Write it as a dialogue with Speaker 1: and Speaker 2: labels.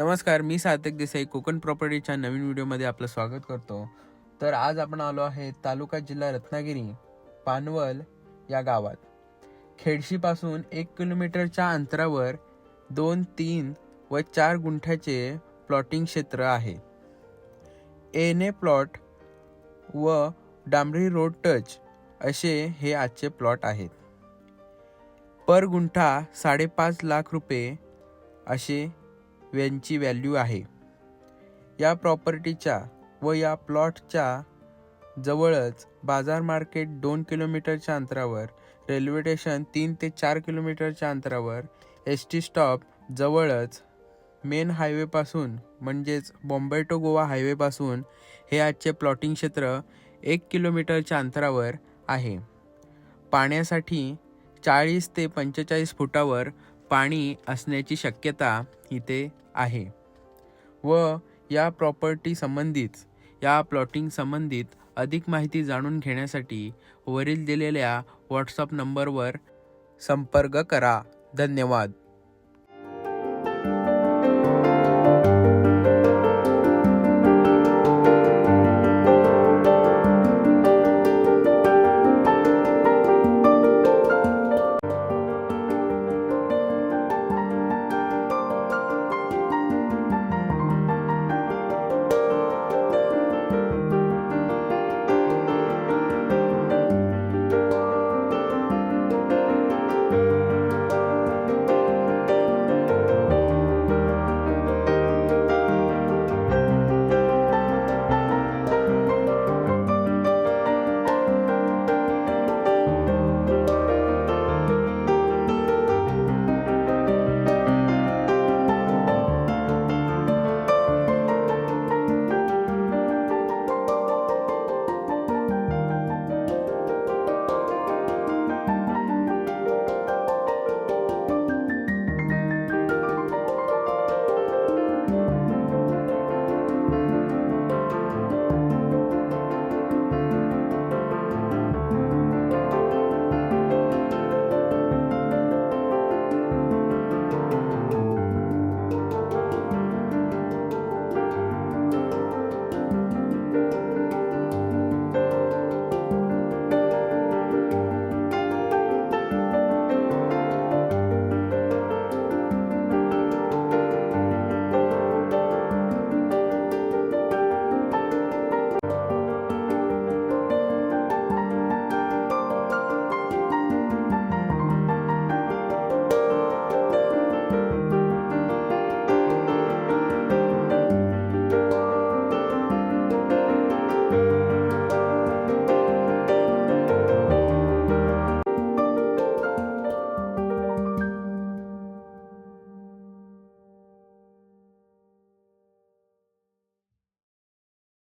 Speaker 1: नमस्कार, मी सार्थक देसाई कोकण प्रॉपर्टीच्या नवीन व्हिडिओमध्ये आपलं स्वागत करतो। तर आज आपण आलो आहे तालुका जिल्हा रत्नागिरी पानवल या गावात। खेडशीपासून 1 किलोमीटरच्या अंतरावर 2, 3 व 4 गुंठ्याचे प्लॉटिंग क्षेत्र आहे। एने प्लॉट व डांबरी रोड टच असे हे आजचे प्लॉट आहेत। पर गुंठा 5.5 लाख रुपये असे यांची व्हॅल्यू आहे। या प्रॉपर्टीच्या व या प्लॉटच्या जवळच बाजार मार्केट 2 किलोमीटरच्या अंतरावर, रेल्वे स्टेशन 3 ते 4 किलोमीटरच्या अंतरावर, एसटी स्टॉप जवळच, मेन हायवे पासून म्हणजेच बॉम्बे टू गोवा हायवे पासून हे आजचे प्लॉटिंग क्षेत्र 1 किलोमीटरच्या अंतरावर आहे। पाण्यासाठी 40 ते 45 फुटावर पाणी असण्याची शक्यता इथे आहे व या प्रॉपर्टी संबंधित या प्लॉटिंग संबंधित अधिक माहिती जाणून घेण्यासाठी वरील दिलेल्या व्हॉट्सअप नंबरवर संपर्क करा। धन्यवाद।